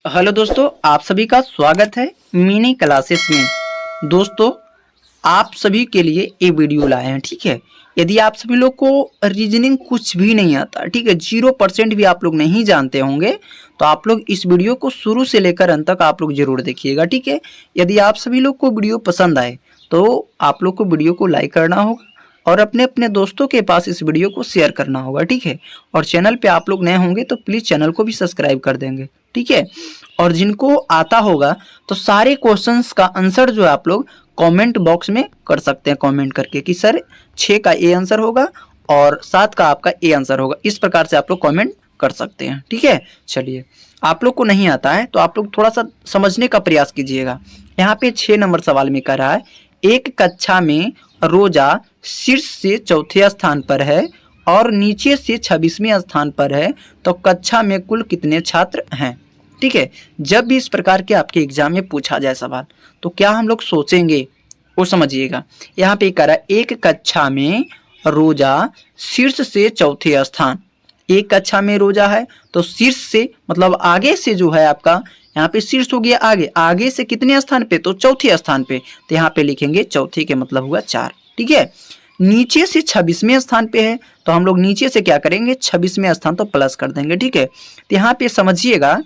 Hello दोस्तों, आप सभी का स्वागत है मिनी क्लासेस में। दोस्तों, आप सभी के लिए ये वीडियो लाए हैं। ठीक है, यदि आप सभी लोग को रीजनिंग कुछ भी नहीं आता, ठीक है, 0% भी आप लोग नहीं जानते होंगे, तो आप लोग इस वीडियो को शुरू से लेकर अंत तक आप लोग जरूर देखिएगा। ठीक है, यदि आप सभी लोग को वीडियो पसंद आए तो आप लोग को वीडियो को लाइक करना होगा और अपने अपने दोस्तों के पास इस वीडियो को शेयर करना होगा। ठीक है, और चैनल पे आप लोग नए होंगे तो प्लीज़ चैनल को भी सब्सक्राइब कर देंगे। ठीक है, और जिनको आता होगा तो सारे क्वेश्चंस का आंसर जो है आप लोग कमेंट बॉक्स में कर सकते हैं, कमेंट करके कि सर 6 का ए आंसर होगा और 7 का आपका ए आंसर होगा। इस प्रकार से आप लोग कमेंट कर सकते हैं। ठीक है, चलिए, आप लोग को नहीं आता है तो आप लोग थोड़ा सा समझने का प्रयास कीजिएगा। यहाँ पे 6 नंबर सवाल में कह रहा है, एक कक्षा में रोजा शीर्ष से चौथे स्थान पर है और नीचे से 26वें स्थान पर है, तो कक्षा में कुल कितने छात्र हैं। ठीक है, जब भी इस प्रकार के आपके एग्जाम में पूछा जाए सवाल तो क्या हम लोग सोचेंगे वो समझिएगा। यहाँ पे कह रहा है एक कक्षा में रोजा शीर्ष से चौथे स्थान। एक कक्षा में रोजा है तो शीर्ष से मतलब आगे से जो है आपका यहाँ पे शीर्ष हो गया, आगे से कितने स्थान पे, तो चौथे स्थान पे, तो यहाँ पे लिखेंगे चौथे के मतलब हुआ 4। ठीक है, नीचे से 26वें स्थान पे है तो हम लोग नीचे से क्या करेंगे, 26वें स्थान तो प्लस कर देंगे। ठीक है, तो यहाँ पे समझिएगा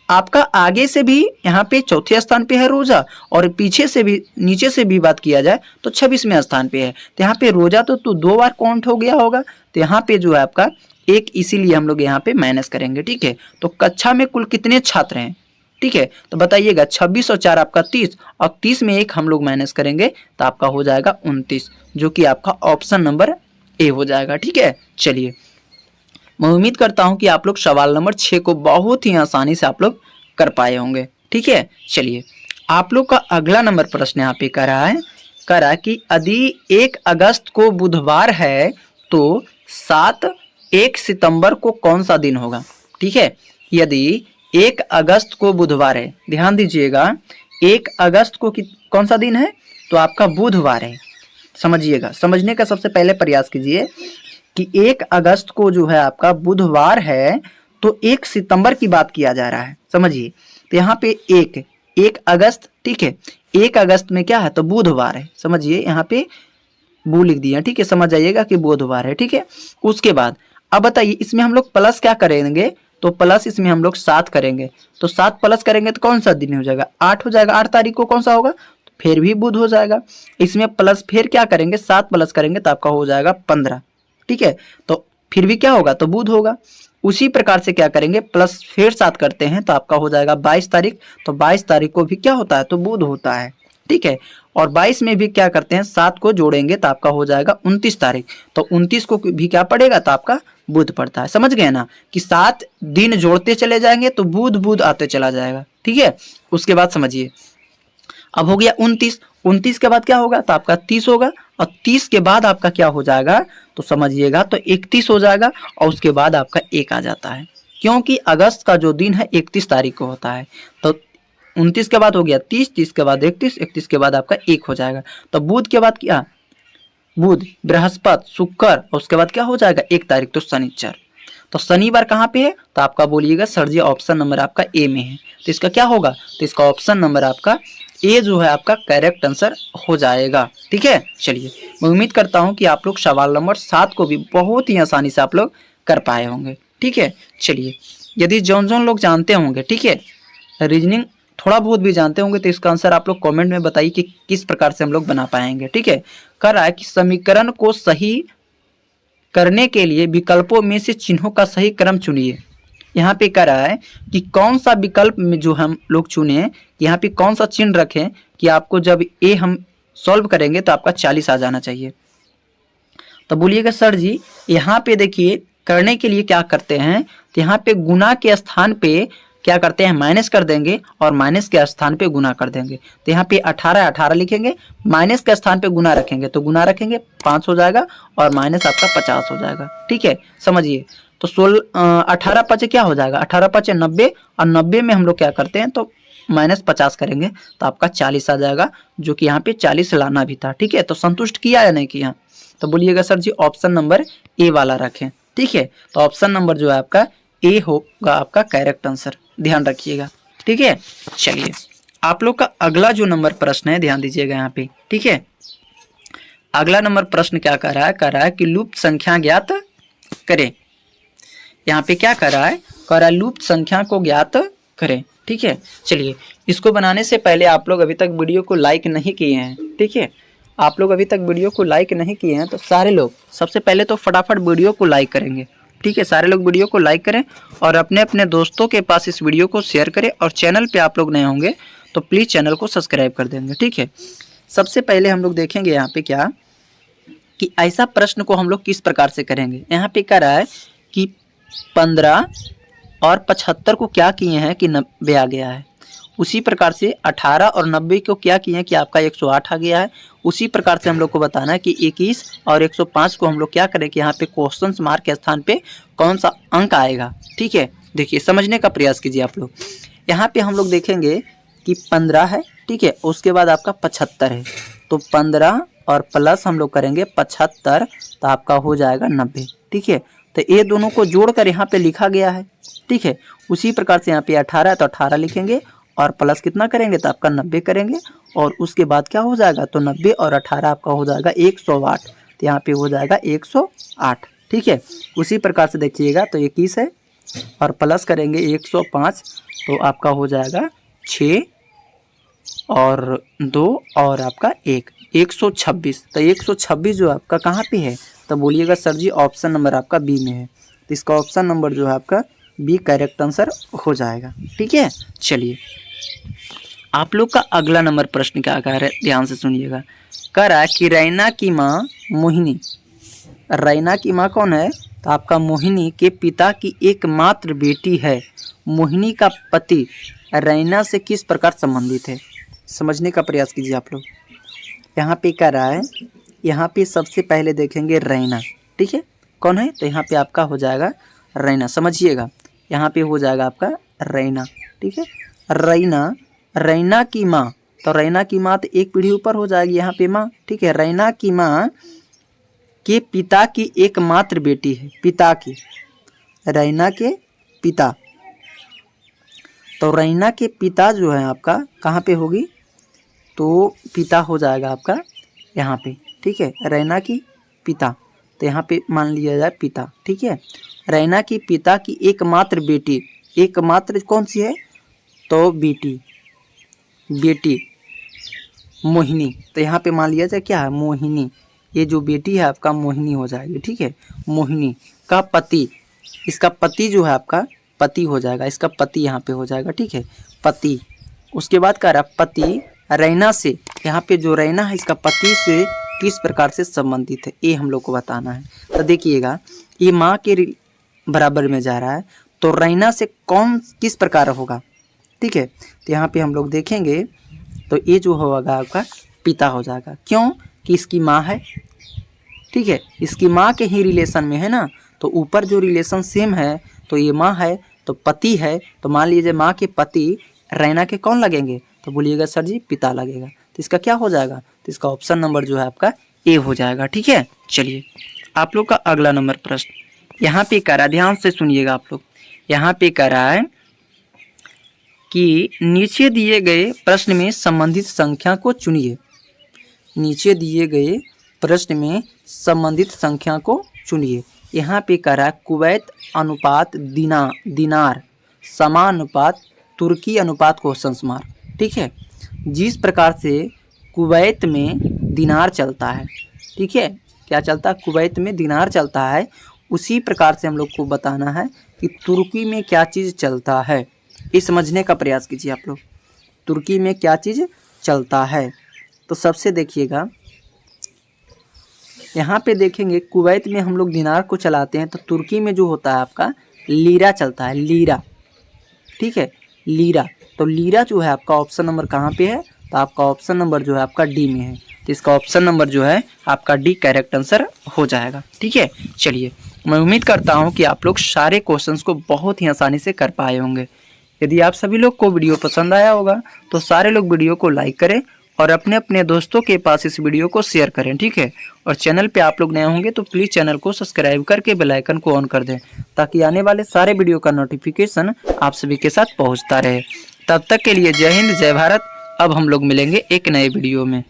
आपका आगे से भी यहाँ पे चौथे स्थान पे है रोजा और पीछे से भी नीचे से भी बात किया जाए तो 26वें स्थान पे है। तो यहाँ पे रोजा तो 2 बार काउंट हो गया होगा, तो यहाँ पे जो है आपका एक, इसीलिए हम लोग यहाँ पे माइनस करेंगे। ठीक है, तो कक्षा में कुल कितने छात्र हैं। ठीक है, तो बताइएगा 26 और 4 आपका 30 और 30 में एक हम लोग माइनस करेंगे तो आपका हो जाएगा 29, जो कि आपका ऑप्शन नंबर ए हो जाएगा। ठीक है, चलिए, मैं उम्मीद करता हूं कि आप लोग सवाल नंबर 6 को बहुत ही आसानी से आप लोग कर पाए होंगे। ठीक है, चलिए, आप लोग का अगला नंबर प्रश्न यहाँ पे कह रहा है कि यदि 1 अगस्त को बुधवार है तो 1 सितंबर को कौन सा दिन होगा। ठीक है, यदि 1 अगस्त को बुधवार है, ध्यान दीजिएगा, 1 अगस्त को कौन सा दिन है, तो आपका बुधवार है। समझिएगा, समझने का सबसे पहले प्रयास कीजिए कि 1 अगस्त को जो है आपका बुधवार है तो 1 सितंबर की बात किया जा रहा है। समझिए, तो यहाँ पे 1 अगस्त, ठीक है, 1 अगस्त में क्या है, तो बुधवार है। समझिए, यहाँ पे बू लिख दिया। ठीक है, समझ जाइएगा कि बुधवार है। ठीक है, उसके बाद अब बताइए इसमें हम लोग प्लस क्या करेंगे, तो प्लस इसमें हम लोग 7 करेंगे, तो 7 प्लस करेंगे तो कौन सा दिन हो जाएगा, 8 हो जाएगा। 8 तारीख को कौन सा होगा, तो फिर भी बुध हो जाएगा। इसमें प्लस फिर क्या करेंगे, 7 प्लस करेंगे तो आपका हो जाएगा 15। ठीक है, तो फिर भी क्या होगा, तो बुध होगा। उसी प्रकार से क्या करेंगे, प्लस फिर 7 करते हैं तो आपका हो जाएगा 22 तारीख, तो 22 तारीख को भी क्या होता है, तो बुध होता है। ठीक है, और 22 में भी क्या करते हैं, 7 को जोड़ेंगे तो आपका हो जाएगा 29 तारीख, तो 29 को भी क्या पड़ेगा, तो आपका बुध पड़ता है। समझ गए ना कि 7 दिन जोड़ते चले जाएंगे तो बुध आते चला जाएगा। ठीक है, उसके बाद समझिए, अब हो गया 29 के बाद क्या होगा, तो आपका 30 होगा, और 30 के बाद आपका क्या हो जाएगा, तो समझिएगा, तो 31 हो जाएगा, और उसके बाद आपका 1 आ जाता है, क्योंकि अगस्त का जो दिन है 31 तारीख को होता है। तो 29 के बाद हो गया 30 के बाद 31 के बाद आपका 1 हो जाएगा। तो बुध के बाद क्या, बुध, बृहस्पति, शुक्र, और उसके बाद क्या हो जाएगा 1 तारीख, तो शनिचर। तो शनिवार कहाँ पे है, तो आपका बोलिएगा सर जी ऑप्शन नंबर आपका ए में है, तो इसका क्या होगा, तो इसका ऑप्शन नंबर आपका ए जो है आपका करेक्ट आंसर हो जाएगा। ठीक है, चलिए, मैं उम्मीद करता हूँ कि आप लोग सवाल नंबर 7 को भी बहुत ही आसानी से आप लोग कर पाए होंगे। ठीक है, चलिए, यदि जौन लोग जानते होंगे, ठीक है, रीजनिंग थोड़ा बहुत भी जानते होंगे, तो इसका आंसर आप लोग कमेंट में बताइए कि किस प्रकार से हम लोग बना पाएंगे। ठीक है, कह रहा है कि समीकरण को सही करने के लिए विकल्पों में से चिन्हों का सही क्रम चुनिए। यहाँ पे कह रहा है कि कौन सा विकल्प में जो हम लोग चुने, यहाँ पे कौन सा चिन्ह रखें कि आपको जब ए हम सॉल्व करेंगे तो आपका 40 आ जाना चाहिए। तो बोलिएगा सर जी, यहाँ पे देखिए करने के लिए क्या करते हैं, तो यहाँ पे गुना के स्थान पे क्या करते हैं, माइनस कर देंगे और माइनस के स्थान पे गुना कर देंगे। तो यहाँ पे 18 लिखेंगे, माइनस के स्थान पे गुना रखेंगे तो गुना रखेंगे 5 हो जाएगा और माइनस आपका 50 हो जाएगा। ठीक है, समझिए, तो 18 5 क्या हो जाएगा, 18 5 90, और 90 में हम लोग क्या करते हैं, तो माइनस 50 करेंगे तो आपका 40 आ जाएगा, जो कि यहाँ पे 40 लाना भी था। ठीक है, तो संतुष्ट किया या नहीं किया, तो बोलिएगा sir ji option number A वाला रखें। ठीक है, तो ऑप्शन नंबर जो है आपका ए होगा आपका करेक्ट आंसर, ध्यान रखिएगा। ठीक है, चलिए आप लोग का अगला जो नंबर प्रश्न है ध्यान दीजिएगा यहाँ पे। ठीक है, अगला नंबर प्रश्न क्या कर रहा है, कर रहा है कि लुप्त संख्या ज्ञात करें। यहाँ पे क्या कर रहा है, कर रहा है लुप्त संख्या को ज्ञात करें। ठीक है, चलिए इसको बनाने से पहले आप लोग अभी तक वीडियो को लाइक नहीं किए हैं। ठीक है, आप लोग अभी तक वीडियो को लाइक नहीं किए हैं तो सारे लोग सबसे पहले तो फटाफट वीडियो को लाइक करेंगे। ठीक है, सारे लोग वीडियो को लाइक करें और अपने अपने दोस्तों के पास इस वीडियो को शेयर करें, और चैनल पे आप लोग नए होंगे तो प्लीज़ चैनल को सब्सक्राइब कर देंगे। ठीक है, सबसे पहले हम लोग देखेंगे यहाँ पे क्या कि ऐसा प्रश्न को हम लोग किस प्रकार से करेंगे। यहाँ पे कह रहा है कि 15 और 75 को क्या किए हैं कि 90 आ गया है। उसी प्रकार से 18 और 90 को क्या किए हैं कि आपका 108 आ गया है। उसी प्रकार से हम लोग को बताना है कि 21 और 105 को हम लोग क्या करें कि यहाँ पे क्वेश्चन मार्क के स्थान पे कौन सा अंक आएगा। ठीक है, देखिए समझने का प्रयास कीजिए आप लोग। यहाँ पे हम लोग देखेंगे कि 15 है। ठीक है, उसके बाद आपका 75 है, तो 15 और प्लस हम लोग करेंगे 75 तो आपका हो जाएगा 90। ठीक है, तो ये दोनों को जोड़कर यहाँ पे लिखा गया है। ठीक है, उसी प्रकार से यहाँ पे 18 है तो 18 लिखेंगे और प्लस कितना करेंगे तो आपका 90 करेंगे, और उसके बाद क्या हो जाएगा तो 90 और 18 आपका हो जाएगा 108, तो यहाँ पे हो जाएगा 108। ठीक है, उसी प्रकार से देखिएगा तो 21 है और प्लस करेंगे 105 तो आपका हो जाएगा 6 और 2 और आपका 1, 126। तो 126 जो आपका कहाँ पे है तो बोलिएगा सर जी ऑप्शन नंबर आपका बी में है, तो इसका ऑप्शन नंबर जो है आपका बी करेक्ट आंसर हो जाएगा। ठीक है, चलिए आप लोग का अगला नंबर प्रश्न क्या कह रहा है, ध्यान से सुनिएगा। कह रहा है कि रैना की माँ मोहिनी, रैना की माँ कौन है तो आपका मोहिनी के पिता की एकमात्र बेटी है। मोहिनी का पति रैना से किस प्रकार संबंधित है, समझने का प्रयास कीजिए आप लोग। यहाँ पे कह रहा है, यहाँ पे सबसे पहले देखेंगे रैना। ठीक है, कौन है तो यहाँ पे आपका हो जाएगा रैना, समझिएगा यहाँ पे हो जाएगा आपका रैना। ठीक है, रैना, रैना की माँ, तो रैना की माँ तो एक पीढ़ी ऊपर हो जाएगी यहाँ पे माँ। ठीक है, रैना की माँ के पिता की एकमात्र बेटी है, पिता की, रैना के पिता, तो रैना के पिता जो है आपका कहाँ पे होगी तो पिता हो जाएगा आपका यहाँ पे। ठीक है, रैना की पिता, तो यहाँ पे मान लिया जाए पिता। ठीक है, रैना की पिता की एकमात्र बेटी, एकमात्र कौन सी है तो बेटी, बेटी मोहिनी, तो यहाँ पे मान लिया जाए क्या है मोहिनी, ये जो बेटी है आपका मोहिनी हो जाएगी। ठीक है, मोहिनी का पति, इसका पति जो है आपका पति हो जाएगा, इसका पति यहाँ पे हो जाएगा। ठीक है, पति, उसके बाद कह रहा पति रैना से, यहाँ पे जो रैना है इसका पति से किस प्रकार से संबंधित है ये हम लोग को बताना है। तो देखिएगा ये माँ के बराबर में जा रहा है तो रैना से कौन किस प्रकार होगा। ठीक है, तो यहाँ पे हम लोग देखेंगे तो ये जो होगा आपका पिता हो जाएगा, क्यों कि इसकी माँ है। ठीक है, इसकी माँ के ही रिलेशन में है ना, तो ऊपर जो रिलेशन सेम है तो ये माँ है तो पति है, तो मान लीजिए माँ के पति रैना के कौन लगेंगे तो बोलिएगा सर जी पिता लगेगा, तो इसका क्या हो जाएगा तो इसका ऑप्शन नंबर जो है आपका ए हो जाएगा। ठीक है, चलिए आप लोग का अगला नंबर प्रश्न यहाँ पे कह रहा है, ध्यान से सुनिएगा आप लोग। यहाँ पे कह रहा है कि नीचे दिए गए प्रश्न में संबंधित संख्या को चुनिए, नीचे दिए गए प्रश्न में संबंधित संख्या को चुनिए। यहाँ पे कह रहा है कुवैत अनुपात दिनार समानुपात तुर्की अनुपात क्वेश्चन मार्क। ठीक है, जिस प्रकार से कुवैत में दिनार चलता है, ठीक है क्या चलता है कुवैत में दिनार चलता है, उसी प्रकार से हम लोग को बताना है कि तुर्की में क्या चीज़ चलता है। ये समझने का प्रयास कीजिए आप लोग, तुर्की में क्या चीज़ चलता है। तो सबसे देखिएगा यहाँ पे देखेंगे कुवैत में हम लोग दिनार को चलाते हैं, तो तुर्की में जो होता है आपका लीरा चलता है, लीरा। ठीक है, लीरा, तो लीरा जो है आपका ऑप्शन नंबर कहाँ पे है तो आपका ऑप्शन नंबर जो है आपका डी में है, तो इसका ऑप्शन नंबर जो है आपका डी करेक्ट आंसर हो जाएगा। ठीक है, चलिए मैं उम्मीद करता हूँ कि आप लोग सारे क्वेश्चंस को बहुत ही आसानी से कर पाए होंगे। यदि आप सभी लोग को वीडियो पसंद आया होगा तो सारे लोग वीडियो को लाइक करें और अपने अपने दोस्तों के पास इस वीडियो को शेयर करें, ठीक है। और चैनल पे आप लोग नए होंगे तो प्लीज़ चैनल को सब्सक्राइब करके बेल आइकन को ऑन कर दें, ताकि आने वाले सारे वीडियो का नोटिफिकेशन आप सभी के साथ पहुंचता रहे। तब तक के लिए जय हिंद, जय भारत। अब हम लोग मिलेंगे एक नए वीडियो में।